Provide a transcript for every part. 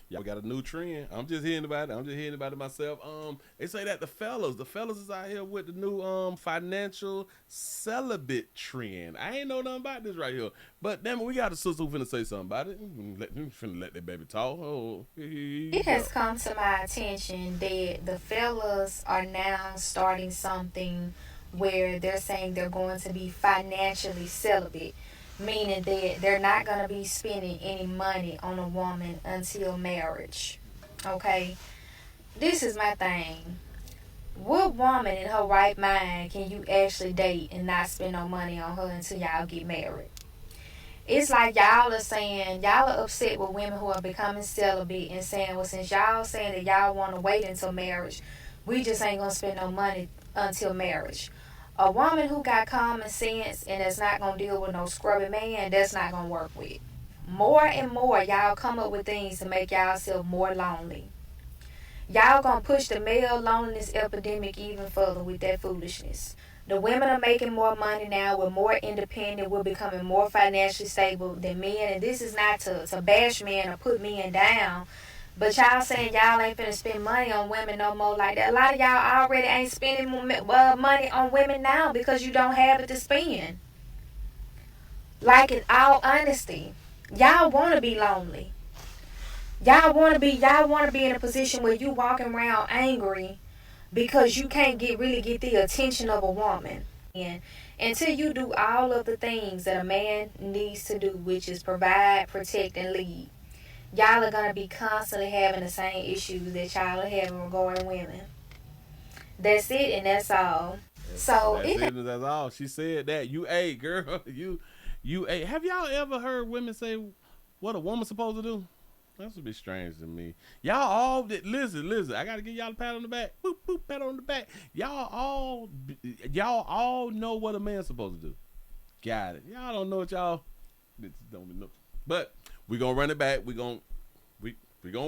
Yeah, we got a new trend. I'm just hearing about it. I'm just hearing about it myself. They say that the fellas is out here with the new financial celibate trend. I ain't know nothing about this right here. But damn it, we got a sister who finna say something about it. Finna let that baby talk. Oh, here you It has go. come to my attention that the fellas are now starting something where they're saying they're going to be financially celibate, meaning that they're not going to be spending any money on a woman until marriage. Okay? This is my thing. What woman in her right mind can you actually date and not spend no money on her until y'all get married? It's like y'all are saying y'all are upset with women who are becoming celibate and saying, well, since y'all saying that y'all want to wait until marriage, we just ain't gonna spend no money until marriage. A woman who got common sense and is not gonna deal with no scrubby man, that's not gonna work with. More and more, y'all come up with things to make y'all self more lonely. Y'all gonna push the male loneliness epidemic even further with that foolishness. The women are making more money now. We're more independent. We're becoming more financially stable than men. And this is not to bash men or put men down. But y'all saying y'all ain't finna spend money on women no more like that. A lot of y'all already ain't spending money on women now because you don't have it to spend. Like in all honesty, y'all wanna be lonely. Y'all wanna be in a position where you walking around angry because you can't get the attention of a woman. And until you do all of the things that a man needs to do, which is provide, protect, and lead, y'all are gonna be constantly having the same issues that y'all are having regarding women. That's it, and that's all. So That's it it. That's all. She said that. You ate, girl. You ate. Have y'all ever heard women say what a woman's supposed to do? That's a bit strange to me. Y'all all listen. I gotta give y'all a pat on the back. Boop boop, pat on the back. Y'all all know what a man's supposed to do. Got it. Y'all don't know what y'all bitches don't know. But we gonna run it back. We gonna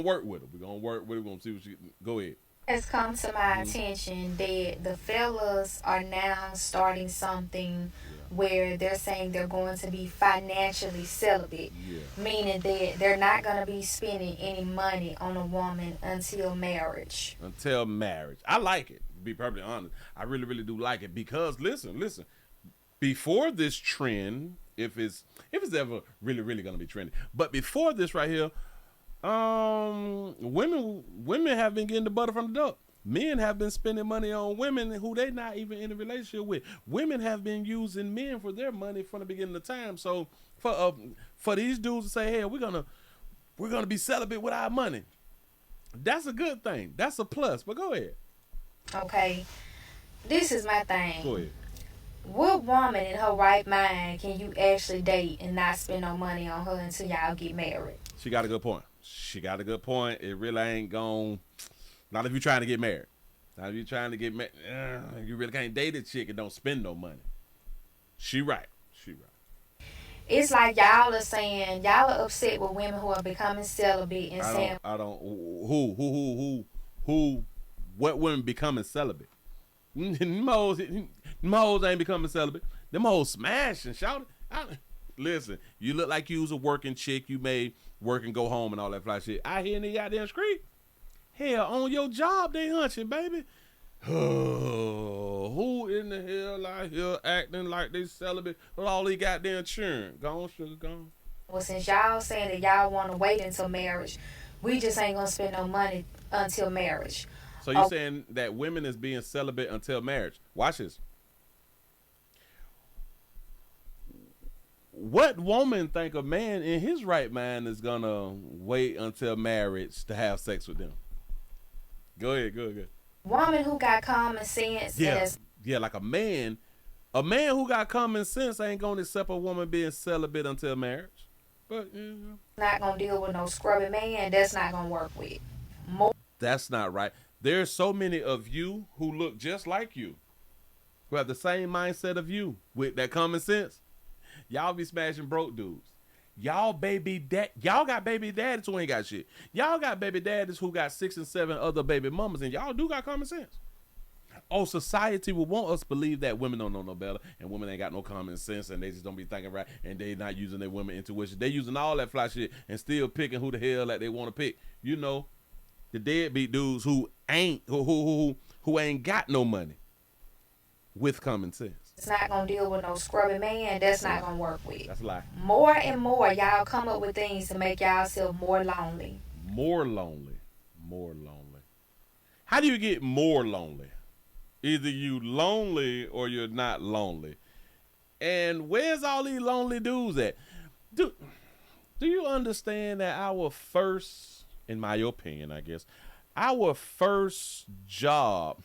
work with her. We gonna work with her. We gonna see what she go ahead. has come to my Mm-hmm. attention that the fellas are now starting something Yeah. where they're saying they're going to be financially celibate, Yeah. meaning that they're not going to be spending any money on a woman until marriage. Until marriage. I like it. To be perfectly honest, I really, really do like it because listen. Before this trend, if it's ever really, really gonna be trendy, but before this right here, women have been getting the butter from the duck. Men have been spending money on women who they not even in a relationship with. Women have been using men for their money from the beginning of time. So for these dudes to say, "Hey, we're gonna be celibate with our money," that's a good thing. That's a plus. But go ahead, Okay, this is my go thing. ahead. What woman in her right mind can you actually date and not spend no money on her until y'all get married? She got a good point. She got a good point. It really ain't gone. Not if you're trying to get married. Not if you're trying to get married. You really can't date a chick and don't spend no money. She right. She right. It's like y'all are saying y'all are upset with women who are becoming celibate and I saying don't. I don't. Who? What women becoming celibate? Them hoes ain't becoming celibate. Them hoes smash and shout. Listen, you look like you was a working chick. You made work and go home and all that fly shit. I hear in the goddamn street. Hell, on your job they hunching, baby. Who in the hell out here acting like they celibate with all they goddamn churn? Gone, sugar, gone. well, since y'all saying that y'all want to wait until marriage, we just ain't gonna spend no money until marriage. So you Oh, saying that women is being celibate until marriage? Watch this. What woman think a man in his right mind is gonna wait until marriage to have sex with them? Go ahead, go ahead. woman who got common sense and Yeah, is yeah, like a man who got common sense ain't gonna accept a woman being celibate until marriage. But not gonna deal with no scrubby man, that's not gonna work with. More that's not right. There's so many of you who look just like you, who have the same mindset of you with that common sense. Y'all be smashing broke dudes. Y'all got baby daddies who ain't got shit. Y'all got baby daddies who got 6 and 7 other baby mamas, and y'all do got common sense. society will want us to believe that women don't know no better and women ain't got no common sense and they just don't be thinking right and they not using their women intuition. They using all that fly shit and still picking who the hell that they want to pick. You know, the deadbeat dudes who ain't got no money with common sense. It's not gonna deal with no scrubby man. That's not gonna work with. That's a lie. More and more, y'all come up with things to make y'all more lonely. More lonely. More lonely. How do you get more lonely? Either you lonely or you're not lonely. And where's all these lonely dudes at? Do you understand that our first, in my opinion, I guess, our first job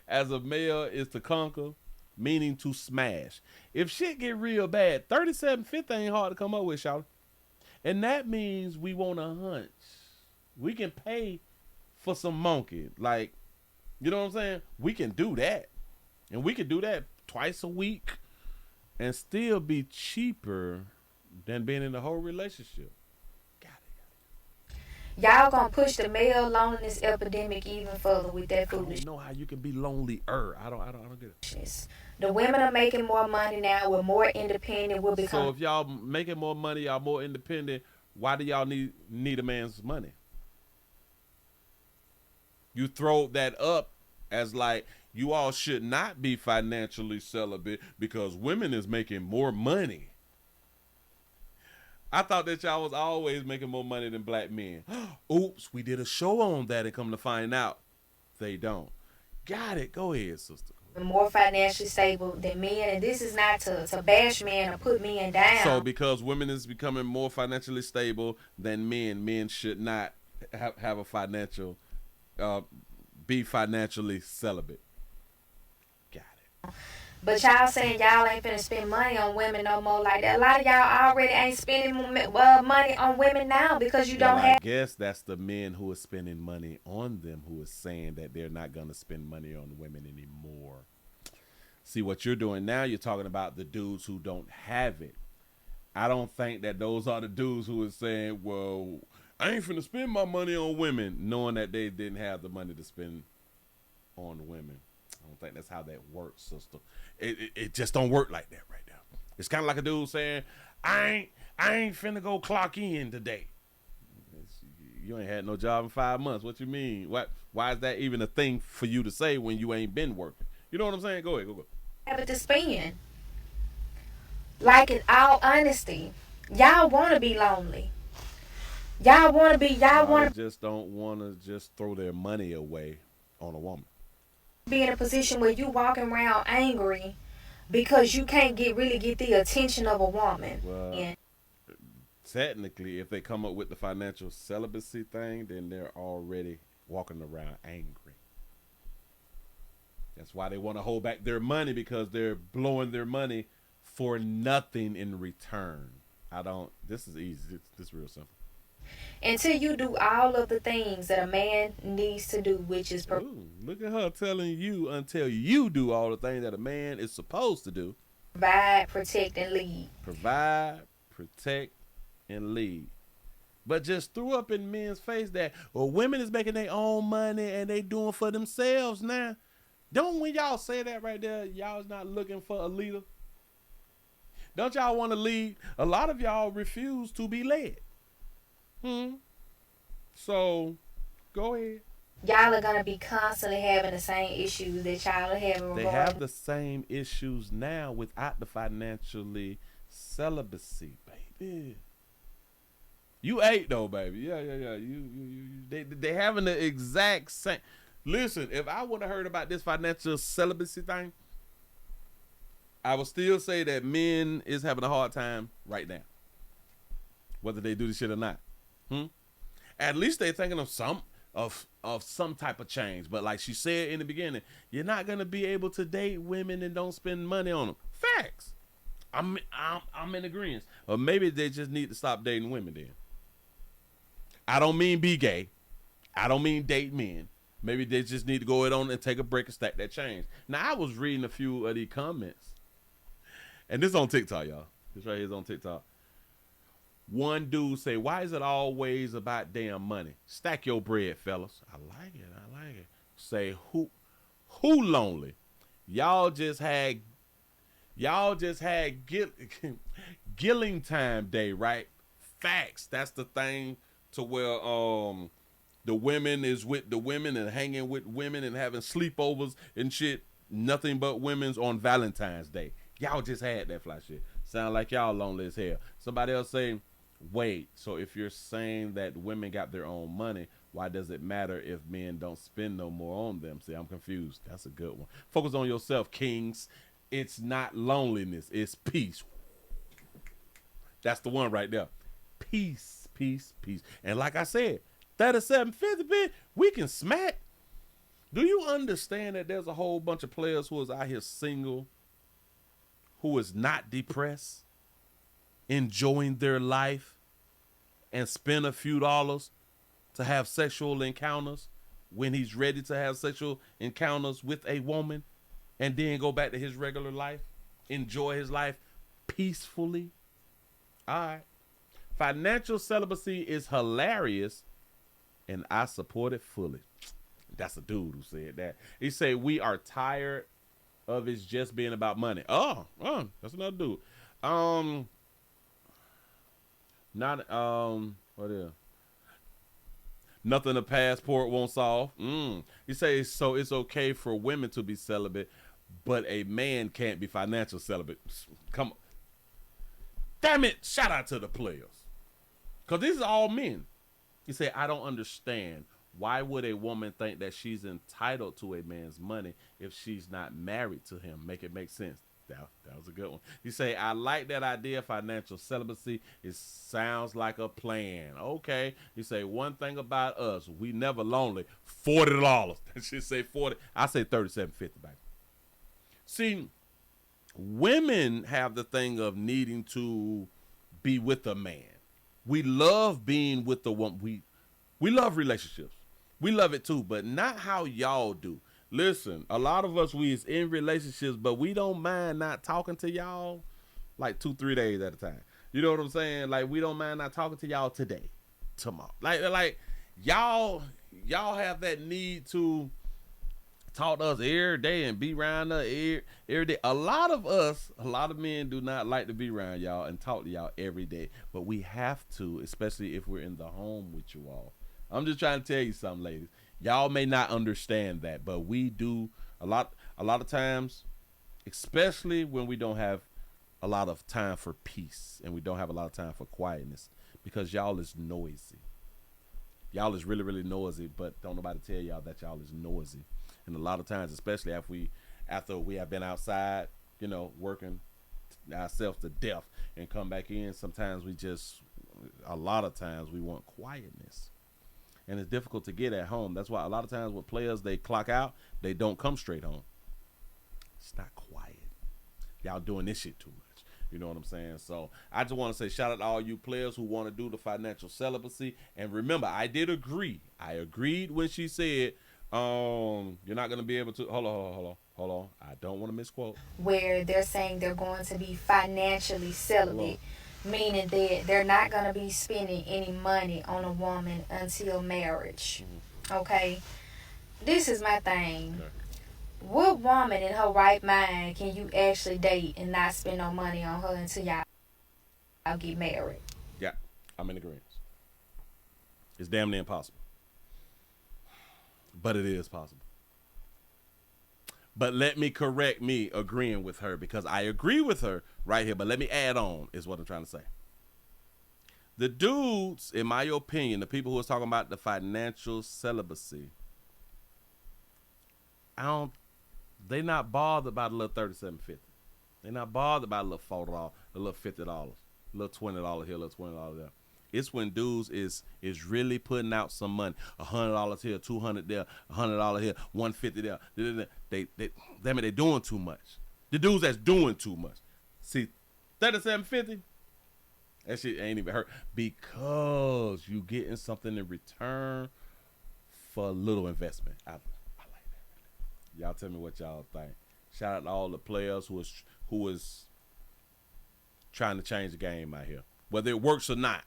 as a male is to conquer, meaning to smash. If shit get real bad, 3750 ain't hard to come up with, y'all. And that means we want a hunch. We can pay for some monkey. Like, you know what I'm saying? We can do that. And we can do that twice a week and still be cheaper than being in the whole relationship. Got it. Y'all gonna push the male loneliness epidemic even further with that foolishness. I don't know how you can be lonelier. I don't get it. The women are making more money now. We're more independent. We'll become. So if y'all making more money, y'all more independent, why do y'all need a man's money? You throw that up as like you all should not be financially celibate because women is making more money. I thought that y'all was always making more money than black men. Oops, we did a show on that and come to find out they don't. Got it. Go ahead, sister. More financially stable than men, and this is not to bash men or put men down. So because women is becoming more financially stable than men should not have a financial be financially celibate. Got it. But y'all saying y'all ain't finna spend money on women no more like that. A lot of y'all already ain't spending money on women now because you don't have. I guess that's the men who are spending money on them who is saying that they're not going to spend money on women anymore. See, what you're doing now, you're talking about the dudes who don't have it. I don't think that those are the dudes who are saying, well, I ain't finna spend my money on women, knowing that they didn't have the money to spend on women. I don't think that's how that works, sister. It just don't work like that right now. It's kind of like a dude saying, I ain't finna go clock in today. You ain't had no job in 5 months. What you mean? Why is that even a thing for you to say when you ain't been working? You know what I'm saying? Go ahead, go. Have it to spend. Like, in all honesty, y'all want to be lonely. Y'all want to just don't want to just throw their money away on a woman. Be in a position where you walking around angry because you can't really get the attention of a woman. Well, technically, if they come up with the financial celibacy thing, then they're already walking around angry. That's why they want to hold back their money, because they're blowing their money for nothing in return. This is easy. This is real simple. Until you do all of the things that a man needs to do, which is look at her telling you until you do all the things that a man is supposed to do. Provide, protect, and lead. Provide, protect, and lead. But just threw up in men's face that, well, women is making their own money and they doing for themselves now. Don't, when y'all say that right there, y'all is not looking for a leader? Don't y'all want to lead? A lot of y'all refuse to be led. So, go ahead. Y'all are going to be constantly having the same issues that y'all are having. They have the same issues now without the financially celibacy, baby. You ate though, baby. Yeah. They having the exact same. Listen, if I would have heard about this financial celibacy thing, I would still say that men is having a hard time right now, whether they do this shit or not. At least they're thinking of some type of change. But like she said in the beginning, you're not gonna be able to date women and don't spend money on them. Facts. I'm in agreement. Or maybe they just need to stop dating women then. I don't mean be gay. I don't mean date men. Maybe they just need to go on and take a break and stack that change. Now, I was reading a few of the comments. And this is on TikTok, y'all. This right here is on TikTok. One dude say, why is it always about damn money? Stack your bread, fellas. I like it. Say, Who lonely? Y'all just had Gilling Time Day, right? Facts. That's the thing to where the women is with the women and hanging with women and having sleepovers and shit. Nothing but women's on Valentine's Day. Y'all just had that fly shit. Sound like y'all lonely as hell. Somebody else saying, wait, so if you're saying that women got their own money, why does it matter if men don't spend no more on them? See, I'm confused. That's a good one. Focus on yourself, kings. It's not loneliness, it's peace. That's the one right there. Peace, peace, peace. And like I said, 3750, bitch, we can smack. Do you understand that there's a whole bunch of players who is out here single, who is not depressed, enjoying their life, and spend a few dollars to have sexual encounters when he's ready to have sexual encounters with a woman, and then go back to his regular life, enjoy his life peacefully? All right. Financial celibacy is hilarious, and I support it fully. That's a dude who said that. He said, we are tired of it just being about money. Oh, that's another dude. What is? Nothing a passport won't solve. He says, so it's okay for women to be celibate, but a man can't be financial celibate. Come on. Damn it. Shout out to the players. Because these are all men. He said, I don't understand. Why would a woman think that she's entitled to a man's money if she's not married to him? Make it make sense. That was a good one. He say, I like that idea of financial celibacy. It sounds like a plan. Okay. He say, one thing about us, we never lonely. $40. That should say 40. I say 37.50, baby. See, women have the thing of needing to be with a man. We love being with the woman. We love relationships. We love it too, but not how y'all do. Listen, a lot of us, we is in relationships, but we don't mind not talking to y'all like 2-3 days at a time. You know what I'm saying? Like, we don't mind not talking to y'all today, tomorrow. Like y'all have that need to talk to us every day and be around us every day. A lot of men do not like to be around y'all and talk to y'all every day, but we have to, especially if we're in the home with you all. I'm just trying to tell you something, ladies. Y'all may not understand that, but we do a lot of times, especially when we don't have a lot of time for peace and we don't have a lot of time for quietness, because y'all is noisy. Y'all is really, really noisy, but don't nobody tell y'all that y'all is noisy. And a lot of times, especially after we have been outside, working ourselves to death and come back in, sometimes a lot of times we want quietness. And it's difficult to get at home. That's why a lot of times with players, they clock out, they don't come straight home. It's not quiet. Y'all doing this shit too much. You know what I'm saying? So I just want to say shout out to all you players who want to do the financial celibacy. And remember, I did agree. I agreed when she said, you're not going to be able to. Hold on. I don't want to misquote. Where they're saying they're going to be financially celibate, meaning that they're not going to be spending any money on a woman until marriage. Okay? This is my thing. Okay. What woman in her right mind can you actually date and not spend no money on her until y'all get married? Yeah, I'm in agreement. It's damn near impossible. But it is possible. But let me correct me agreeing with her, because I agree with her right here. But let me add on is what I'm trying to say. The dudes, in my opinion, the people who are talking about the financial celibacy, they not bothered about a little $37.50. They're not bothered about a little $40, a little $50, a little $20 here, a little $20 there. It's when dudes is really putting out some money. $100 here, $200 there, $100 here, $150 there. They're doing too much. The dudes that's doing too much. See, $37.50, that shit ain't even hurt, because you getting something in return for a little investment. I like that. Y'all tell me what y'all think. Shout out to all the players who is trying to change the game out here. Whether it works or not,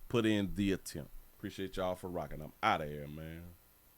put in the attempt. Appreciate y'all for rocking. I'm out of here, man.